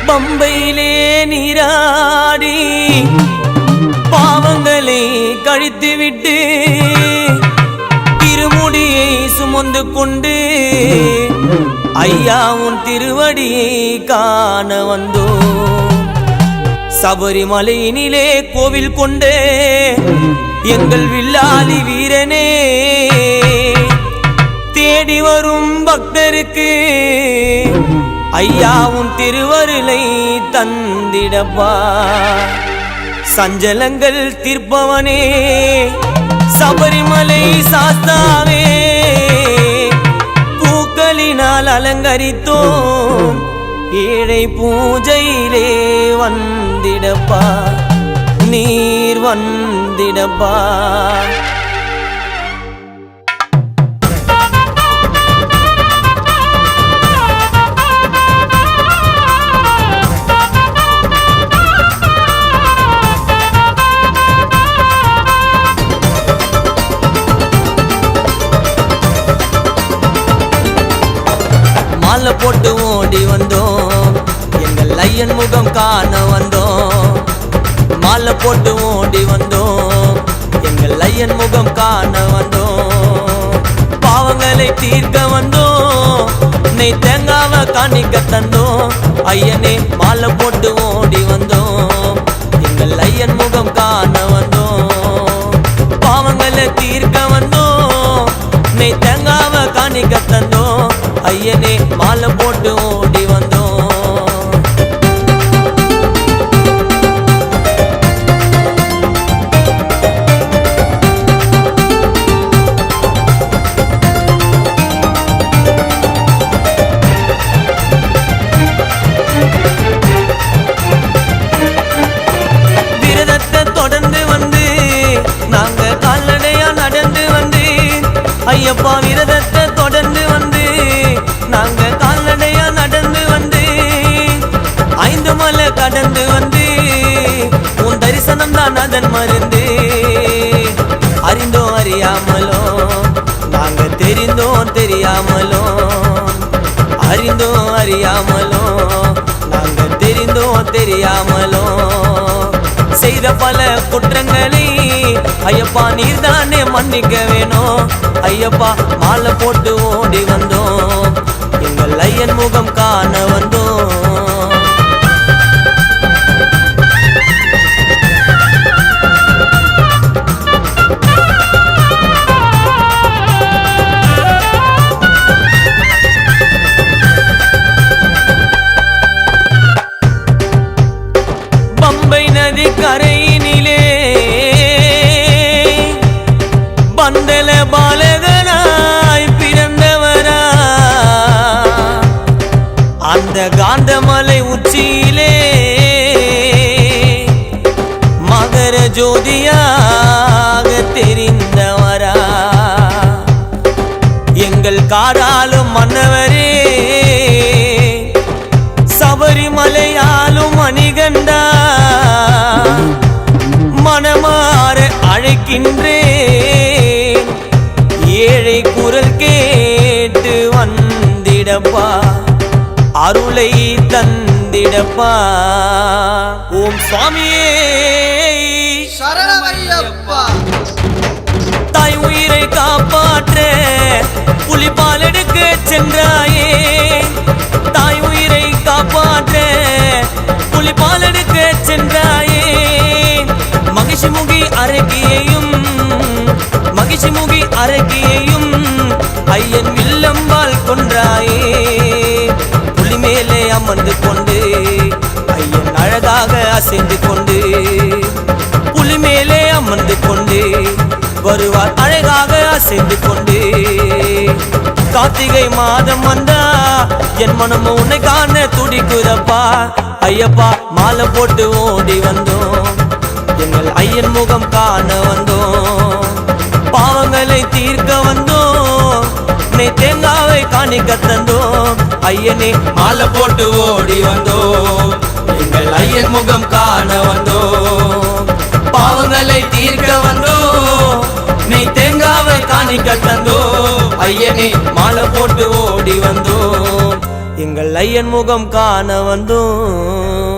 பம்பையிலே நீராடி பாவங்களை கழித்துவிட்டு திருமுடியை சுமந்து கொண்டு ஐயா உன் திருவடியை காண வந்தோம். சபரிமலையினிலே கோவில் கொண்டே எங்கள் வில்லாளி வீரனே, தேடி வரும் பக்தருக்கு ஐயா உன் திருவருளை தந்திடப்பா. சஞ்சலங்கள் தீர்ப்பவனே சபரிமலை சாஸ்தாவே, பூக்களினால் அலங்கரித்தோம் ஏழை பூஜையிலே வந்திடப்பா, நீர் வந்திடப்பா. மாலை போட்டு ஓடி வந்தோம், எங்கள் ஐயன் முகம் காண வந்தோம். மாலை போட்டு ஓடி வந்தோம், எங்கள் ஐயன் முகம் காண வந்தோம். பாவங்களை தீர்க்க வந்தோம், நெய் தேங்காவ காணிக்க தந்தோம். ஐயனே மாலை போட்டு ஓடி வந்தோம், எங்கள் ஐயன் முகம் காண வந்தோம். பாவங்களை தீர்க்க வந்தோம், நெய் தேங்காவ காணிக்க தந்தோம். ஐயனே மாலை போட்டு ஓடி வந்தோம். விரதத்தை தொடர்ந்து வந்து நாங்க கால்நடையா நடந்து வந்து, ஐயப்பா விரதத்தை தொடர்ந்து வந்து நாங்க கால்நடையா நடந்து வந்து, 5 மலை கடந்து வந்து உன் தரிசனம் தான் அதன் மருந்து. அறிந்தோ அறியாமலோ நாங்க தெரிந்தோம் தெரியாமலோ, அறிந்தோ அறியாமலோ நாங்க தெரிந்தோம் தெரியாமலோ, செய்த பல குற்றங்களை ஐயப்பா நீர்தானே மன்னிக்க வேணும். ஐயப்பா மாலை போட்டு ஓடி வந்தோம், எங்கள் ஐயன் முகம் காண வந்தோம். பம்பை நதி கரையினிலே பந்தல பாலகனாய் பிறந்தவரா, அந்த காந்தமலை உச்சியிலே மகர ஜோதியாக தெரிந்தவரா, எங்கள் காராலும் மன்னவரே சபரிமலையாலும் மணிகண்டா, மனமாற அழைக்கின்றேன் ஏழை குரல் கேட்டு வந்திடப்பா, அருளை தந்திடப்பா. ஓம் சுவாமியே சரணமையப்பா. தாய் உயிரை காப்பாற்ற புலிபால் எடுக்க சென்றாயே, தாய் உயிரை காப்பாற்ற புலிபால் எடுக்க சென்றாயே. மகிழ்ச்சிமுகி அரக்கியையும் மகிழ்ச்சிமுகி அரக்கியையும் ஐயன் வில்லம்பால் கொன்றாயே. புலி மேலே அமர்ந்து கொண்டு ஐயன் அழகாக அசைந்து கொண்டு, புலி மேலே அமர்ந்து கொண்டு வருவார் அழகாக அசைந்து கொண்டு. கார்த்திகை மாதம் வந்தா என் மனம் உன்னை காண துடிக்குதப்பா. ஐயப்பா மாலை போட்டு ஓடி வந்தோம், எங்கள் ஐயன் முகம் காண வந்தோம். பாவங்களை தீர்க்க வந்தோம், நெய் தேங்காவை காணிக்க தந்தோம். ஐயனே மாலை போட்டு ஓடி வந்தோம், எங்கள் ஐயன் முகம் காண வந்தோம். பாவங்களை தீர்க்க வந்தோம், நெய் தேங்காவை காணிக்க தந்தோம். ஐயனே மாலை போட்டு ஓடி வந்தோம், எங்கள் ஐயன் முகம் காண வந்தோம்.